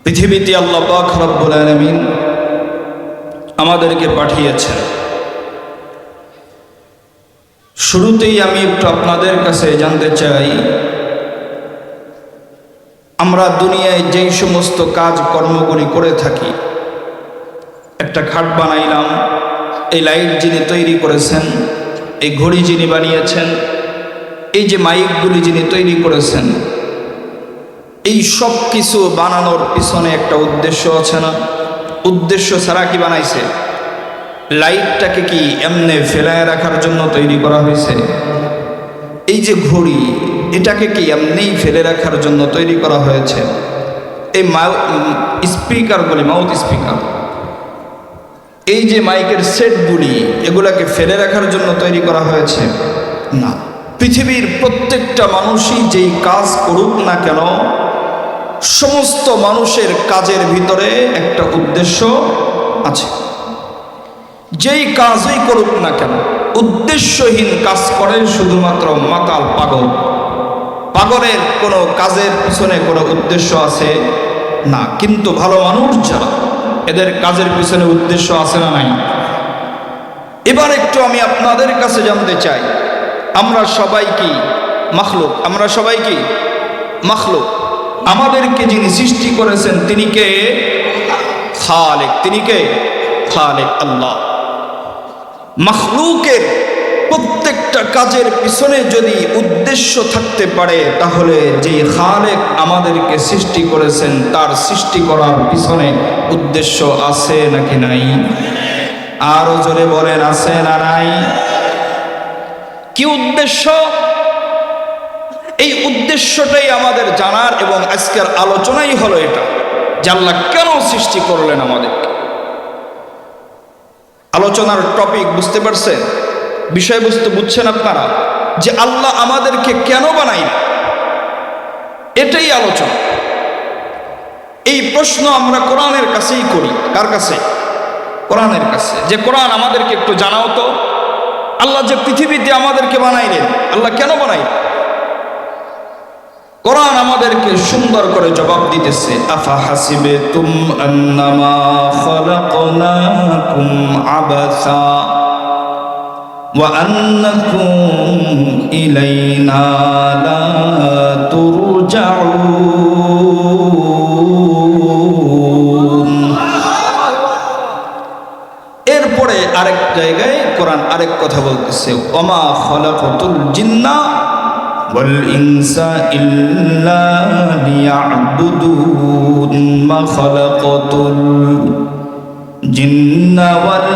পৃথিবীতে আল্লাহ পাক রব্বুল আলামিন আমাদেরকে পাঠিয়েছেন। শুরুতেই আমি একটু আপনাদের কাছে জানতে চাই, আমরা দুনিয়ায় যেই সমস্ত কাজ কর্মগুলি করে থাকি, একটা খাট বানাইলাম, এই লাইট যিনি তৈরি করেছেন, এই ঘড়ি যিনি বানিয়েছেন, এই যে মাইকগুলি যিনি তৈরি করেছেন, এই সব কিছু বানানোর পিছনে একটা উদ্দেশ্য আছে না? উদ্দেশ্য ছাড়া কি বানাইছে? লাইটটাকে কি এমনি ফেলায় রাখার জন্য তৈরি করা হয়েছে? এই যে ঘড়ি, এটাকে কি এমনি ফেলে রাখার জন্য তৈরি করা হয়েছে? এই স্পিকারগুলি, মাউথ স্পিকার, এই যে মাইকের সেটগুলি, এগুলাকে ফেলে রাখার জন্য তৈরি করা হয়েছে? না। পৃথিবীর প্রত্যেকটা মানুষই যেই কাজ করুক না কেন, সমস্ত মানুষের কাজের ভিতরে একটা উদ্দেশ্য আছে। যেই কাজই করুক না কেন, উদ্দেশ্যহীন কাজ করে শুধুমাত্র মাতাল পাগল। পাগলের কোনো কাজের পিছনে কোনো উদ্দেশ্য আছে না। কিন্তু ভালো মানুষ যারা, এদের কাজের পিছনে উদ্দেশ্য আছে না নাই? এবার একটু আমি আপনাদের কাছে জানতে চাই, আমরা সবাই কি মাখলুক? আমরা সবাই কি মাখলুক? আমাদেরকে যিনি সৃষ্টি করেছেন তিনি কে? খালেক। তিনি কে? খালেক, আল্লাহ। মাখলুকের প্রত্যেকটা কাজের পিছনে যদি উদ্দেশ্য থাকতে পারে, তাহলে যে খালেক আমাদেরকে সৃষ্টি করেছেন তার সৃষ্টি করার পিছনে উদ্দেশ্য আছে নাকি নাই? আরো জোরে বলেন, আছে না নাই? কি উদ্দেশ্য? এই উদ্দেশ্যটাই আমাদের জানার, এবং আজকের আলোচনাই হলো এটা, যে আল্লাহ কেন সৃষ্টি করলেন আমাদেরকে। আলোচনার টপিক বুঝতে পারছেন? বিষয়বস্তু বুঝছেন আপনারা? যে আল্লাহ আমাদেরকে কেন বানাইলেন, এটাই আলোচনা। এই প্রশ্ন আমরা কোরআনের কাছেই করি। কার কাছে? কোরআনের কাছে। যে কোরআন আমাদেরকে একটু জানাও তো, আল্লাহ যে পৃথিবীতে আমাদেরকে বানাইলেন, আল্লাহ কেন বানাইলেন? কোরআন আমাদেরকে সুন্দর করে জবাব দিতেছে। আফা হাসিবাতুম আন্নামা খালাকনাকুম আবাসা ওয়া আন্নাকুম ইলাইনা লা তুরজাউন। এরপরে আরেক জায়গায় কোরআন আরেক কথা বলতেছে, ওমা খালাকাতুল জিন্না ওয়াল ইনসা ইল্লা লিয়াবুদুন। মা খালাকাতুল জিন্না ওয়াল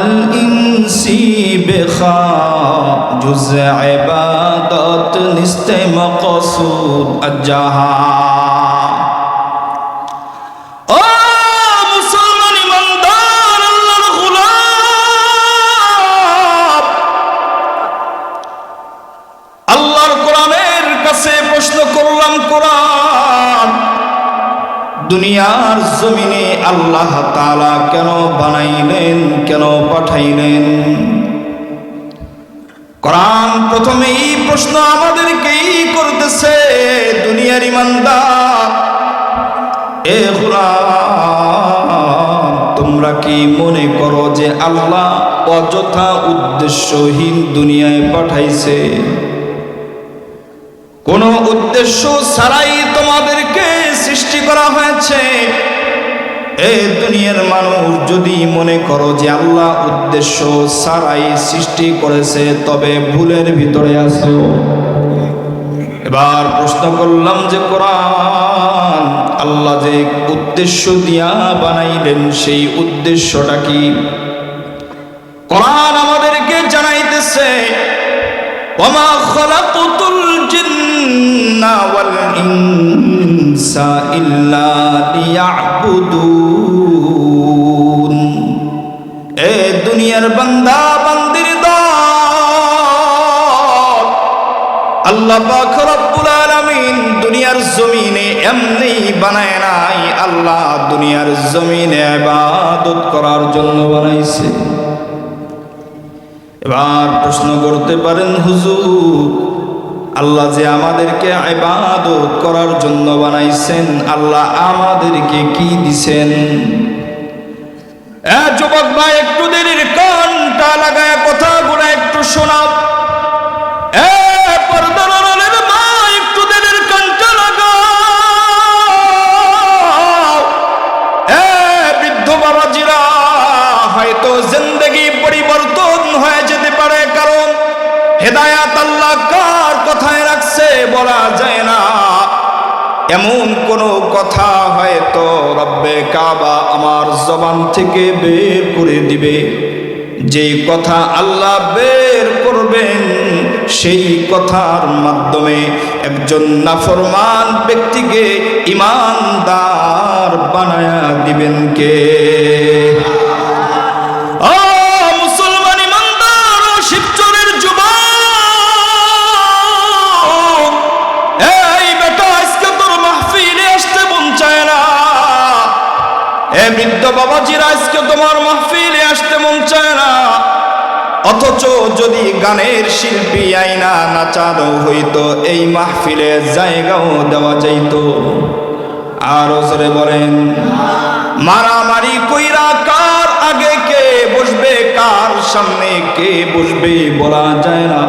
ইনসি বিখা জুজ ইবাদত নিস্তে মাকসুদ আজাহা। প্রশ্ন করলাম, কোরআন দুনিয়ার জমিনে আল্লাহ তাআলা কেন বানাইলেন, কেন পাঠাইলেন? কোরআন প্রথমে এই প্রশ্ন আমাদেরকেই করতেছে। দুনিয়ার ইমানদার, এ গোলাম, তোমরা কি মনে করো যে আল্লাহ অযথা উদ্দেশ্যহীন দুনিয়ায় পাঠাইছে? কোনো উদ্দেশ্য ছাড়াই তোমাদেরকে সৃষ্টি করা হয়েছে। এই দুনিয়ার মানুষ যদি মনে করো যে আল্লাহ উদ্দেশ্য ছাড়াই সৃষ্টি করেছে, তবে ভুলের ভিতরে আছো। এবার প্রশ্ন করলাম যে কোরআন আল্লাহ যে উদ্দেশ্য দিয়া বানাইলেন, সেই উদ্দেশ্যটা কি? কোরআন আমাদেরকে জানাইতেছে, ওমা খালাকাতুল জিন্না ওয়াল ইনসা ইল্লা লিয়াবুদুন। এ দুনিয়ার বান্দা বান্দির দল, আল্লাহ পাক রব্বুল আলামিন দুনিয়ার জমিনে এমনি বানায় নাই। আল্লাহ দুনিয়ার জমিনে ইবাদত করার জন্য বানাইছে। এবার প্রশ্ন করতে পারেন, হুজুর আল্লাহ যে আমাদেরকে ইবাদত করার জন্য বানাইছেন, আল্লাহ আমাদেরকে কি দিছেন? যুবক ভাই, একটু দেরির কানটা লাগায় কথাগুলো একটু শোনাও। পর্দার আড়ালের মা, একটু দেরির কানটা লাগাও। বৃদ্ধ বাবাজিরা, হয়তো জিন্দেগি পরিবর্তন হয়ে যেতে পারে, কারণ হেদায়াত আল্লাহ কার কথায় রাখছে বলা যায় না। এমন কোন কথা হয়তো রব্বে কাবা আমার জবান থেকে বের করে দিবে, যেই কথা আল্লাহ বের করবেন সেই কথার মাধ্যমে একজন নাফরমান ব্যক্তিকে ঈমানদার বানায়া দিবেন কে? মুসলমান ঈমানদার ও শিবচরের যুবক, এই বেটা আজকে তোর মাহফিলে আসতে মন চায় না। বৃদ্ধ বাবাজিরা, আজকে তোমার মাহফিলে আসতে মন চায় না, অথচ যদি গানের শিল্পী আইনা নাচানো হইতো, এই মাহফিলে জায়গাও দেওয়া যাইত। আরো জোরে বলেন। মারামারি কইরা কার আগে কে বসবে, কার সামনে কে বসবে বলা যায় না।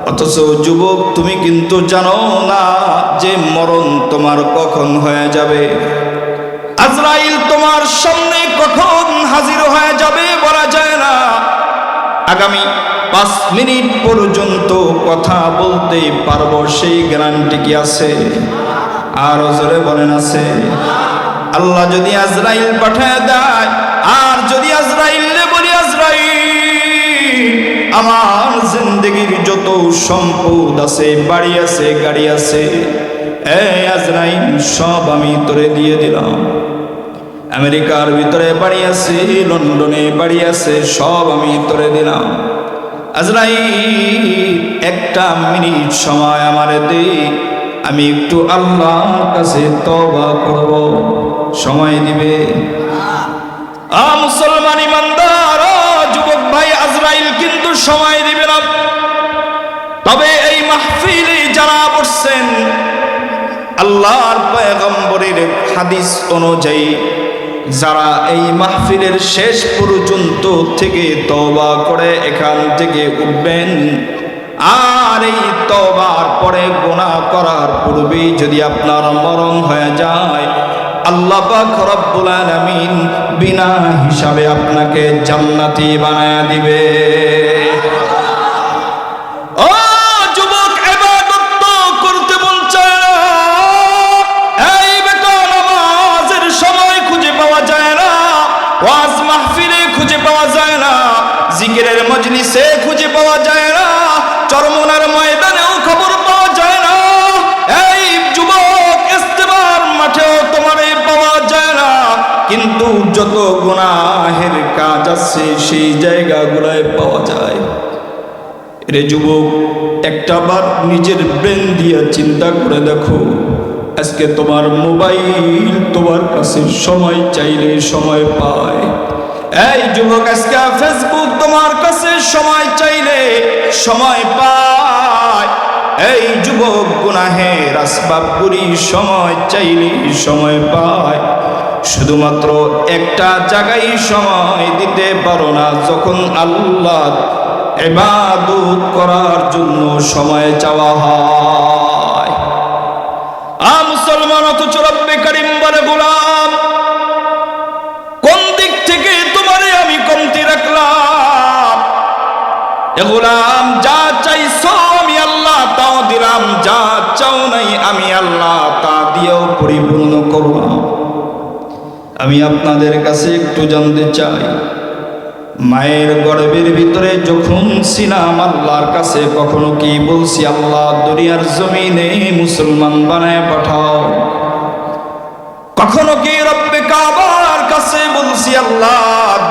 অথচ যুবক, তুমি কিন্তু জানো না যে মরণ তোমার কখন হয়ে যাবে, আজরাইল তোমার সামনে কখন হাজির হয়ে যাবে বলা যায় না। আগামী 5 মিনিট পর্যন্ত কথা বলতে পারবো, সেই গ্যারান্টি কি আছে? আরো জোরে বলেন, আছে? আল্লাহ যদি আজরাইল পাঠায় দেয়, আর যদি আজরাইলে বলি, আজরাইল আমার জিন্দেগির যত সম্পদ আছে, বাড়ি আছে, গাড়ি আছে, এই আজরাইল সব আমি তোরে দিয়ে দিলাম। আমেরিকার ভিতরে বাড়ি আছে, লন্ডনে বাড়ি আছে, সব আমি তোরে দিলাম। আজরাইল, একটা মিনিট সময় আমারে দে, আমি একটু আল্লাহর কাছে তওবা করব। সময় দিবে? মুসলমান ঈমানদার যুবক ভাই, আজরাইল কিন্তু সময় দিবে না। তবে এই মাহফিলে যারা বসছেন, আল্লাহর পয়গম্বরের হাদিস অনুযায়ী যারা এই মাহফিলের শেষ পর্যন্ত থেকে তওবা করে এখান থেকে উঠবেন, আর এই তওবার পরে গুনাহ করার পূর্বেই যদি আপনার মরণ হয়ে যায়, আল্লাহ পাক রব্বুল আলামিন বিনা হিসাবে আপনাকে জান্নাতি বানায়া দিবে। ও যুবক, ইবাদত তো করতে মন চায় না, এই বেটা নামাজের সময় খুঁজে পাওয়া যায় না, ওয়াজ মাহফিলে খুঁজে পাওয়া যায় না, জিকিরের মজলিসে খুঁজে পাওয়া যায় না, চরমনার ময়দানেও খবর পাওয়া যায় না। এই যুবক, ইস্তেমার মাঠেও তোমারে পাওয়া যায় না, কিন্তু যত গুনাহের কাজ আছে সেই জায়গাগুলোয় পাওয়া যায়। রে যুবক, একটা বার নিজের ব্রেন দিয়ে চিন্তা করে দেখো, আজকে তোমার মোবাইল তোমার কাছে সময় চাইলে সময় পায়। এই যুবক, আজকে ফেসবুক তোমার কাছে সময় চাইলে সময় পায়। এই যুবক, গুনাহের আসবাবগুলি সময় চাইলে সময় পায়। শুধুমাত্র একটা জায়গায় সময় দিতে পারো না, যখন আল্লাহ ইবাদত করার জন্য সময় চাওয়া হয়। মুসলমান, অথচ রব্বে কারীম বলে, গোলাম, কোন দিক থেকে তোমারে আমি কমতি রাখলাম? এ গোলাম, যা চাইছো আমি আল্লাহ তাও দিলাম, যা চাও নাই আমি আল্লাহ তা দিয়েও পরিপূর্ণ করলাম। আমি আপনাদের কাছে একটু জানতে চাই, মায়ের গর্ভের ভিতরে যখন ছিলাম আল্লাহর কাছে কখনো কি বলছি, আল্লাহ দুনিয়ার জমিনে মুসলমান বানায় পাঠাও? কখনো কি রব্বে কাবার কাছে বলছি, আল্লাহ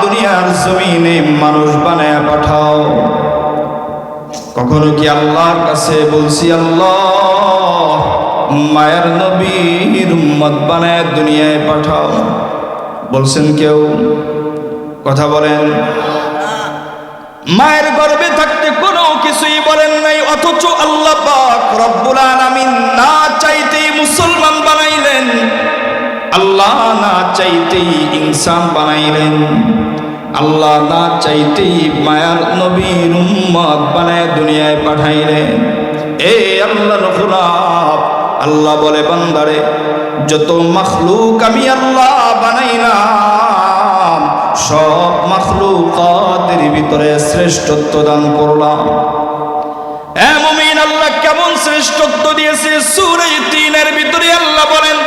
দুনিয়ার জমিনে মানুষ বানায় পাঠাও? কখনো কি আল্লাহর কাছে বলছি, আল্লাহ মায়ের নবীর উম্মত বানায় দুনিয়ায় পাঠাও? বলছেন কেউ? কথা বলেন। মায়ের গর্ভে থাকতে কোনো কিছুই বলেন নাই, অথচ আল্লাহ পাক রব্বুল আলামিন না চাইতেই মুসলমান বানাইলেন, আল্লাহ না চাইতেই ইনসান বানাইলেন, আল্লাহ না চাইতেই মায়ার নবীর উম্মত বানায় দুনিয়ায় পাঠাইলেন। এ আল্লাহর গোলাম, আল্লাহ বলে বান্দারে, যত মাখলুক আমি আল্লাহ বানাইলাম সব মাখলুকাতের ভিতরে শ্রেষ্ঠত্ব দান করলাম। এ মুমিন, আল্লাহ কেমন শ্রেষ্ঠত্ব দিয়েছে সূরা ৩-এর ভিতরে আল্লাহ বলেন,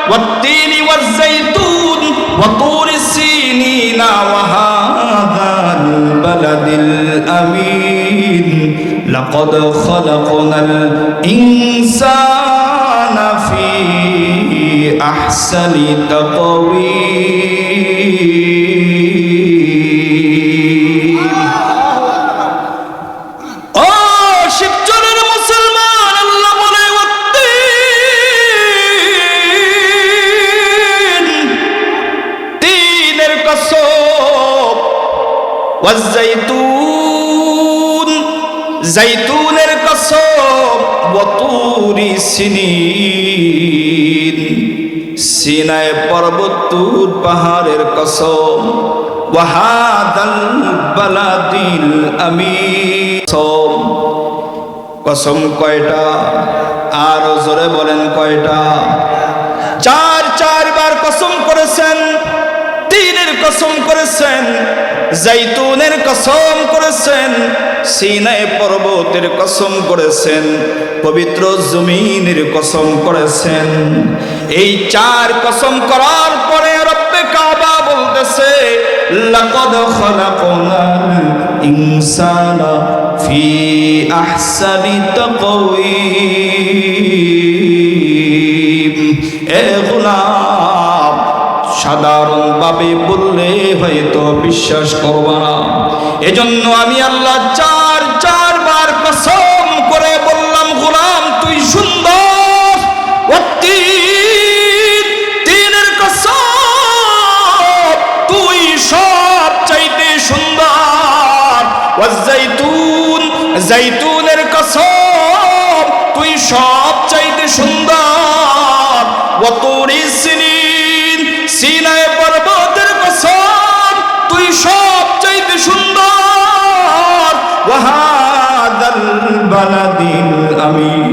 ওয়াত-তিনি ওয়াজ-যাইতুন ওয়া তুরি সিনিনা ওয়া হাযাল বালাদিল আমিন লাকাদ খালাকনাল ইনসানা ফি আহসানি তাকওয়ীম। ও শিবচরের মুসলমান, আল্লাহ বলে তিনের কসম, ওয়াজ-যাইতুন যাইতুনের কসম, ওয়া তুরি সিনিন সিনাই পর্বত তুর পাহাড়ের কসম, ওয়া হাদাল বালাদিল আমিন। কসম কয়টা? আর জোরে বলেন কয়টা? চারবার কসম করেছেন। তিনের কসম করেছেন, যাইতুনের কসম করেছেন, সিনাই পর্বতের কসম করেছেন, পবিত্র জমিনের কসম করেছেন। এই চার কসম করার পরে রব্বে কাবা বলতেছে, লাকাদ খালাকনাল ইনসানা ফি আহসানি তাকওয়ীম। এ গোলাম, সাধারণভাবে বললে হয়তো বিশ্বাস করবা না, এজন্য আমি আল্লাহ চারবার কসম করে বললাম, গোলাম তুই সুন্দর। তিনের কসম, তুই সব চাইতে সুন্দর। যাইতুনের কসম, তুই সব চাইতে সুন্দর। ওয়া তুরি সিনিন সিনাই পর্বতের কসম, তুই সব চাইতে সুন্দর। ওয়া হাদাল বালাদিল আমিন,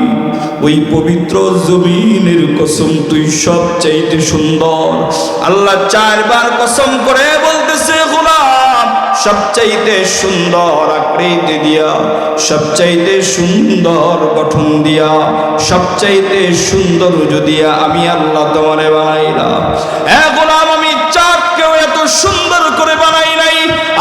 ওই পবিত্র জমিনের কসম, তুই সব চাইতে সুন্দর। আল্লাহ চারবার কসম করে বলতেছে, গোলাম সবচাইতে সুন্দর আকৃতি দিয়া, সবচাইতে সুন্দর গঠন দিয়া, সবচাইতে সুন্দর দিয়া আমি আল্লাহ তোমারে বানাইলাম। এ গোলাম, আমি চাঁদকেও এত সুন্দর করে বানাই নাই,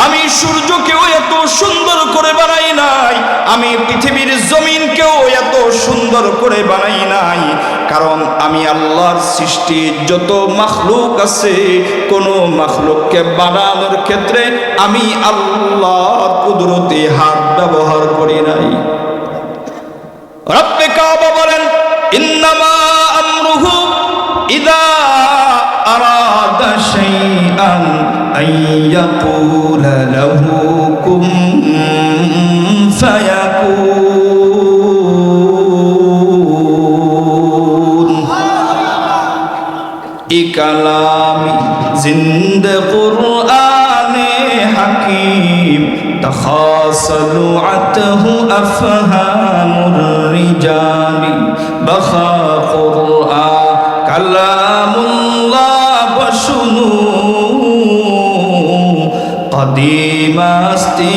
আমি সূর্যকেও এত সুন্দর করে বানাই নাই, আমি পৃথিবীর জমিনকেও এত সুন্দর করে বানাই নাই। কারণ আমি আল্লাহর সৃষ্টি যত মাখলুক আছে, কোন মাখলুককে বানানোর ক্ষেত্রে আমি আল্লাহর কুদরতি হাত ব্যবহার করি নাই। রব্বে কাবা বলেন, ইন্নামা আমরুহু ইযা আরাদা শাইআন আইয়াকুলা লাহু কুন ফায়াকুন। ই কালামি জিন্দে কুরআনে হাকিম তখাসালু আতহু আফহামুর রিজালি বখা কুরআন কালামুল্লাহ বশুনু কদিমাস্তি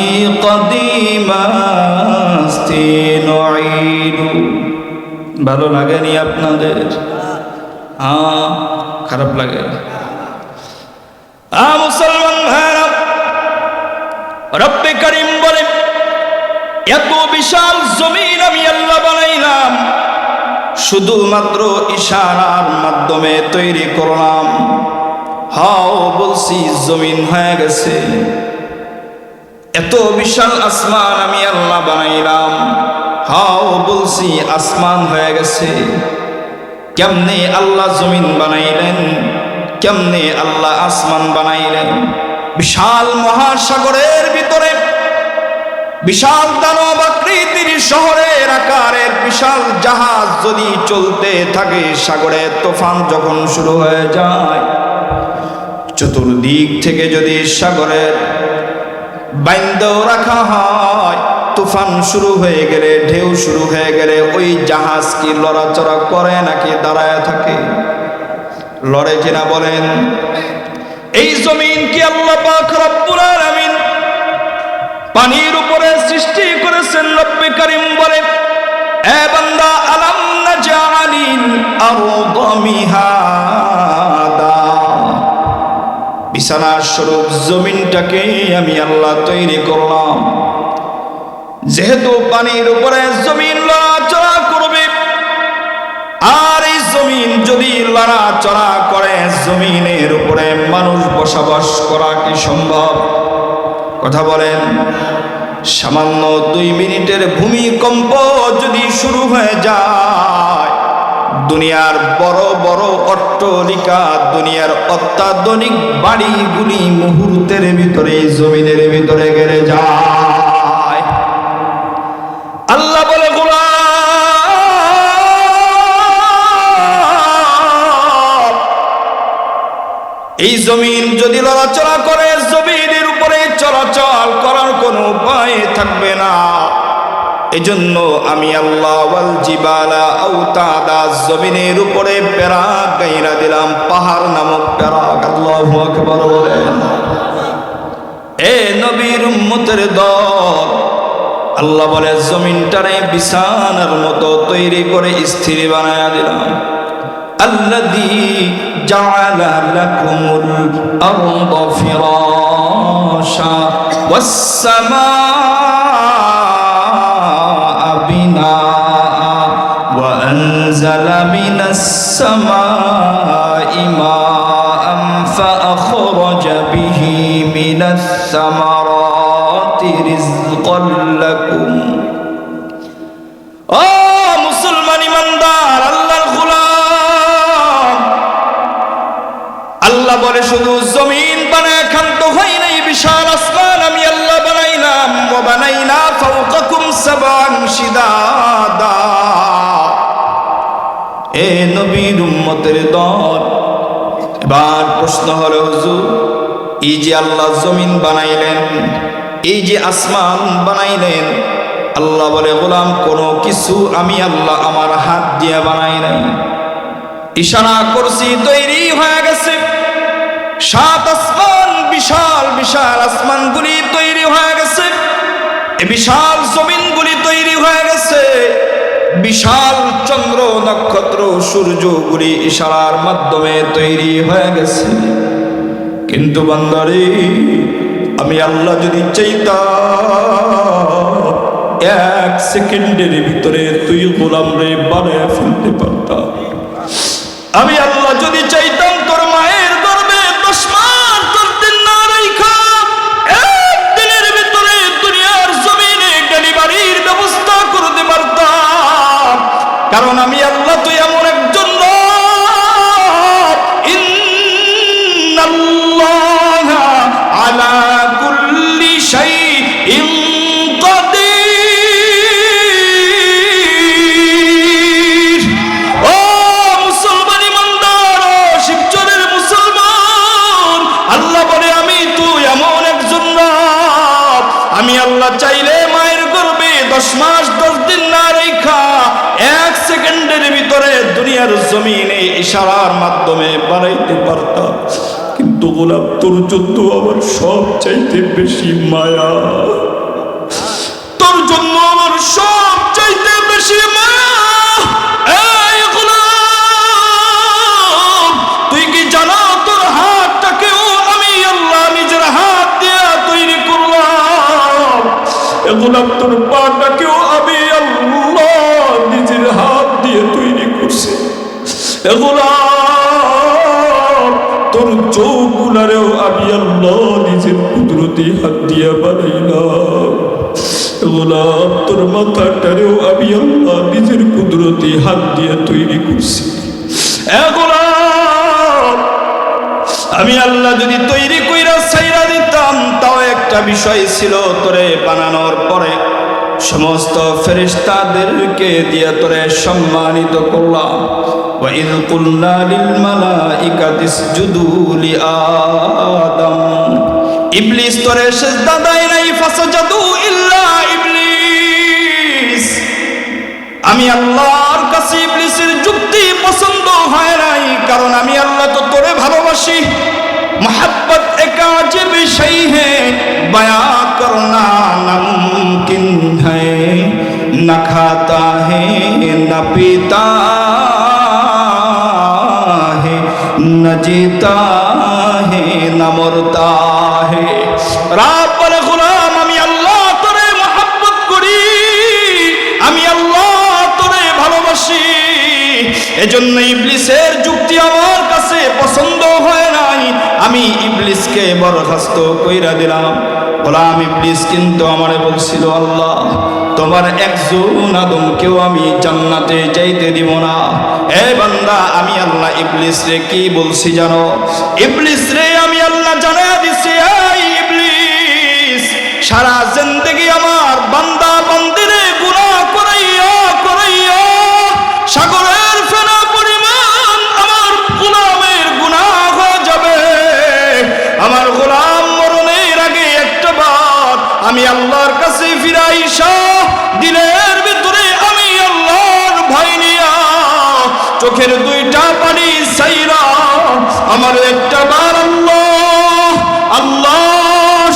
নুঈদু। ভালো লাগেনি আপনাদের? খারাপ লাগে? মুসলমান ভাইরা, রব্বে করিম বলে, এত বিশাল জমিন আমি আল্লাহ বানাইলাম, শুধুমাত্র ইশারার মাধ্যমে তৈরি করলাম। হাও বলছি জমিন হয়ে গেছে। এত বিশাল আসমান আমি আল্লাহ বানাইলাম, হাও বলছি আসমান হয়ে গেছে। কেমনে আল্লাহ জমিন বানাইলেন? কেমনে আল্লাহ আসমান বানাইলেন? বিশাল মহাসাগরের ভিতরে বিশাল দানব আকৃতির শহরের আকারের বিশাল জাহাজ যদি চলতে থাকে সাগরে, তুফান যখন শুরু হয়ে যায়, চতুর্দিক থেকে যদি সাগরের বাইন্দাও রাখা হয়, তুফান শুরু হয়ে গেলে, ঢেউ শুরু হয়ে গেলে ওই জাহাজ কি লড়াচড়া করে নাকি দাঁড়ায় থাকে? লড়ে কিনা বলেন? এই জমিন কি আল্লাহ পাক রব্বুল আলামিন পানির উপরে সৃষ্টি করেছেন? রব্বে কারীম বলেন, এ বান্দা, আলাম নাজআলিল আরদা মিহাদা, বিছানার স্বরূপ জমিনটাকে আমি আল্লাহ তৈরি করলাম। যেহেতু পানির উপরে জমিন লড়াচড়া করবে, আর এই জমিন যদি লড়াচড়া করে, জমিনের উপরে মানুষ বসবাস করা কি সম্ভব? কথা বলেন। সামান্য 2 মিনিটের ভূমিকম্প যদি শুরু হয়ে যায়, দুনিয়ার বড় বড় অট্টালিকা, দুনিয়ার অত্যাধুনিক বাড়িগুলি মুহূর্তের ভিতরে জমিনের ভিতরে গেড়ে যায়। আল্লাহ বলে, গোলাম, এই জমিন যদি লড়াচড়া করে, জমিনের উপরে চলাচল করার কোনো উপায় থাকবে না। এজন্য আমি আল্লাহ ওয়াল জিবালা আওতাদা, জমিনের উপরে প্যারাক গাইরা দিলাম, পাহাড় নামক প্যারাক। আল্লাহু আকবার বলেন। এ নবীর উম্মতের দল, আল্লাহ বলে জমিনটারে বিছানার মতো তৈরি করে স্থির বানায়া দিলাম। আল্লাযী জাআলা লাকুমুল আরদা ফিরাশা ওয়াস সামাআ বিনাআ ওয়া আনজালা মিনাস সামাই মাআন ফাআখরাজা বিহি মিনাস সামারাতি রিজকান লাকুম। ও মুসলমান ইমানদার, আল্লাহর গোলাম, আল্লাহ বলে শুধু জমিন বানায় ক্ষান্ত হয় নাই, বিশাল আসমান আমি আল্লাহ বানাইলাম। ওয়া বানাইনা ফাওকাকুম সাবআন শিদাদা। এ নবীর উম্মতের দল, এবার প্রশ্ন হলো, হুজুর, এই যে আল্লাহ জমিন বানাইলেন, এই যে আসমান বানাইলেন, আল্লাহ বলে, গোলাম, কোনো কিছু আমি আল্লাহ আমার হাত দিয়ে বানাই নাই। ইশারা করছি, তৈরি হয়ে গেছে। 7 আসমান, বিশাল বিশাল আসমানগুলি তৈরি হয়ে গেছে। এই বিশাল জমিনগুলি তৈরি হয়ে গেছে। বিশাল চন্দ্র নক্ষত্র সূর্যগুলি ইশারার মাধ্যমে তৈরি হয়ে গেছে। কিন্তু বান্দারে, আমি আল্লাহ যদি চাইতাম, 1 সেকেন্ডের ভিতরে তুই গোলাম রে বানায় ফেলতে পারতাম। আমি আল্লাহ যদি চাইতাম, তোর মায়ের গর্ভে 10 মাস 10 দিন না রাইখা 1 দিনের ভিতরে দুনিয়ার জমিনে ডেলিভারির ব্যবস্থা করতে পারতাম। কারণ আমি আল্লাহ তুই এমন একজন রব, ইন্নাল্লাহা আলা কুল্লি শাইইন কাদির। ও মুসলমান ইমানদার, ও শিবচরের মুসলমান, আল্লাহ বলে আমি তুই এমন একজন রব, আমি আল্লাহ চাইলে মায়ের গর্ভে 10 মাস 10 দিন না রেখা 1 সেকেন্ডের ভিতরে দুনিয়ার জমিনে ইশারার মাধ্যমে বানাইতে পারতাম। কিন্তু গোলাম, তোর জন্য আমার সব চাইতে বেশি মায়া, তোর জন্য আমার সব চাইতে বেশি মায়া। এই গোলাম, তুই কি জানো তোর হাতটাকেও আমি আল্লাহ নিজের হাত দিয়ে তৈরি করলাম। এ গোলাম, তোর পাটাকেও আমি আল্লাহ নিজের হাত দিয়ে তৈরি করছি। এ গোলাম, তোর চোখগুলারেও আমি আল্লাহ নিজের কুদরতি হাত দিয়ে বানাইলাম। গোলাম, তোর মাথাটারেও আমি আল্লাহ নিজের কুদরতি হাত দিয়ে তৈরি করছি। গোলাম, আমি আল্লাহ যদি তৈরি কইরা ছাইরা দিতাম তাও একটা বিষয় ছিল, তোরে বানানোর পরে সমস্ত ফেরেশতাদেরকে দিয়ে তোরে সম্মানিত করলাম। ওয়া ইয কুলনা লিল মালাইকাতি ইসজুদু লি আদম, ইবলিস তোরে সিজদা দেয় নাই, ফাসাজাদু ইল্লা ইবলিস। আমি আল্লাহর কাছে ইবলিসের যুক্তি পছন্দ হয় নাই, কারণ আমি আল্লাহ তো তোরে ভালোবাসি। मोहब्बत एक अजीब शय है, बयां करना नामुमकिन है, न खाता है न पीता है, न जीता है न मरता है। रब्बुल गुलाम আমি আল্লাহ তোরে मोहब्बत করি, আমি আল্লাহ তোরে ভালোবাসি। এজন্য ইবলিসের যুক্তি আমার কাছে পছন্দ হয় নাই, আমি ইবলিসকে বরখাস্ত কইরা দিলাম। গোলাম ইবলিস কিন্তু আমারে বলছিল, আল্লাহ তোমার একজন আদমকেও আমি জান্নাতে যাইতে দিব না। এ বান্দা, আমি আল্লাহ ইবলিস রে কি বলছি জানো? ইবলিস রে আমি আল্লাহ জানায়া দিছি, এই ইবলিস সারা জিন্দেগি আমার বান্দা বান্দিরে গুনাহ করাইয়া করাইয়া সাগরের ফেনা পরিমাণ আমার গোলামের গুনাহ হয়ে যাবে। আমার গোলাম মরণের আগে একটা বার আমি আল্লাহর কাছে ফিরাইসা দিলের ভিতরে আমি আল্লাহর ভয় নিয়া চোখের দুইটা পানি ছাইরা আমার একটা বার আল্লাহ আল্লাহ,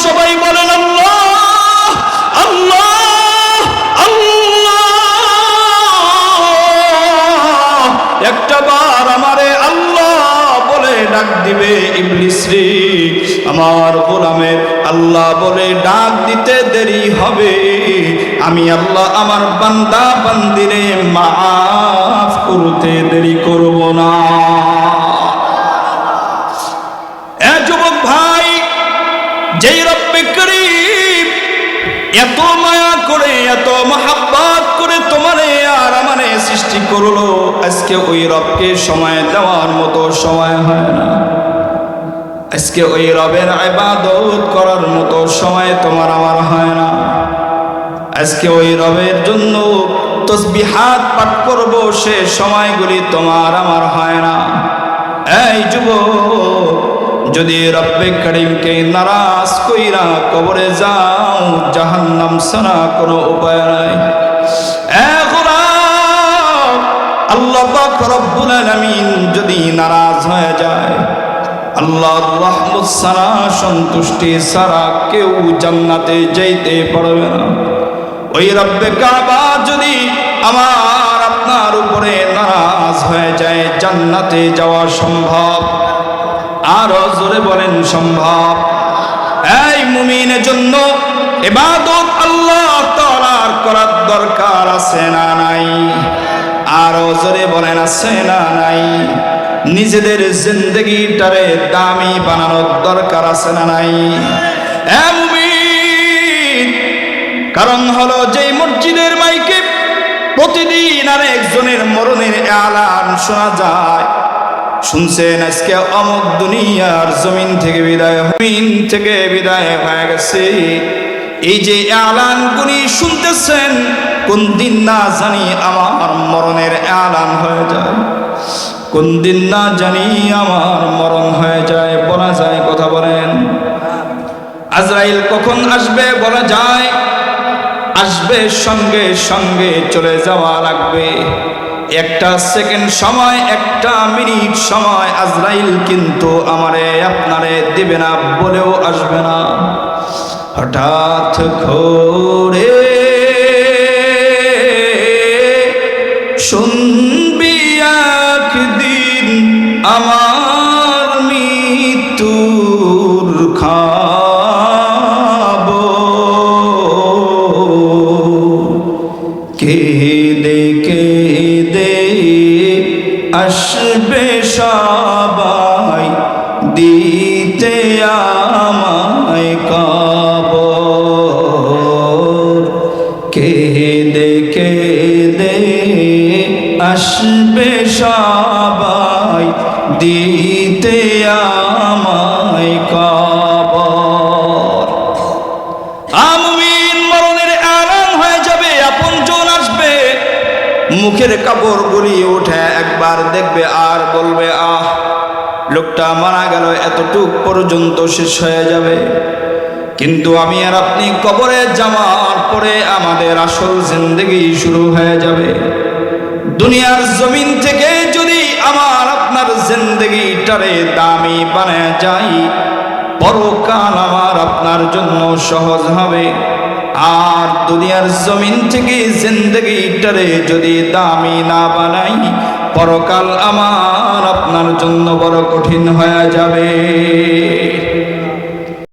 সবাই বলেন আল্লাহ আল্লাহ আল্লাহ, একটা বার আমারে আল্লাহ বলে ডাক দিবে। ইবলিস রে, আমার গোলামের আল্লাহ বলে ডাক দিতে দেরি হবে, আমি আল্লাহ আমার বান্দা বান্দিরে মাফ করতে দেরি করব না। এ যুবক ভাই, যেই রব্বে করিম এত মায়া করে এত মহাব্বত করে তোমারে আর আমারে সৃষ্টি করলো, আজকে ওই রবকে সময় দেওয়ার মতো সময় হয় না। আজকে ওই রবের ইবাদত করার মতো সময় তোমার আমার হয় না। আজকে ওই রবের জন্য তসবিহাত পাঠ করব, সে সময়গুলি তোমার আমার হয় না। এই যুবক, যদি রব্বে করিমকে নারাজ কইরা কবরে যাও, জাহান্নাম ছাড়া কোনো উপায় নাই। এ গোলাম, আল্লাহ পাক রব্বুল আলামিন যদি নারাজ হয়ে যায়, আল্লাহর রহমত ছাড়া সন্তুষ্টি ছাড়া কেউ জান্নাতে যাইতে পারবে না। ওই রব্বে কাবা যদি আমার আপনার উপরে নারাজ হয়ে যায়, জান্নাতে যাওয়া সম্ভব? আরো জোরে বলেন সম্ভব? এই মুমিনের জন্য ইবাদত আল্লাহ তাআলার করার দরকার আছে না নাই? আরো জোরে বলেন আছে না নাই? নিজেদের জিন্দেগিটারে দামি বানানোর দরকার আছে না নাই? এ মুমিন, কারণ হলো যেই মসজিদের মাইকে প্রতিদিন আর একজনের মরণের এলান শোনা যায়, শুনছেন আজকে অমুক দুনিয়ার জমিন থেকে বিদায় হয়ে গেছে, এই যে এলান গুনি শুনতেছেন, কোন দিন না জানি আমার মরণের এলান হয়ে যায়, কোন দিন না জানি আমার মরণ হয়ে যায়। বলা যায়, কথা বলেন? আজরাইল কখন আসবে বলা যায়? আসবে, সঙ্গে সঙ্গে চলে যাওয়া লাগবে। একটা সেকেন্ড সময়, একটা মিনিট সময় আজরাইল কিন্তু আমারে আপনারে দিবে না, বলেও আসবে না। হঠাৎ করে শুনবি একদিন আমার মৃত্যুর খবর, কেঁদে কেঁদে আসবে সবাই দিতে আমায় কবর, কেঁদে কেঁদে আসবে সবাই দিতে আমায় মুখের কাপড়গুলি উঠে একবার দেখবে আর বলবে আহ, লোকটা মারা গেল, এতটুক পর্যন্ত শেষ হয়ে যাবে। কিন্তু আমি আর আপনি কবরে যাওয়ার পরে আমাদের আসল জিন্দেগি শুরু হয়ে যাবে। দুনিয়ার জমিন থেকে যদি আমার আপনার জিন্দেগিটারে দামি বানায় যাই, পরকাল আমার আপনার জন্য সহজ হবে। আর দুনিয়ার জমিন থেকে জিন্দেগিটারে যদি দামি না বানাই, পরকাল আমার আপনার জন্য বড় কঠিন হয়ে যাবে।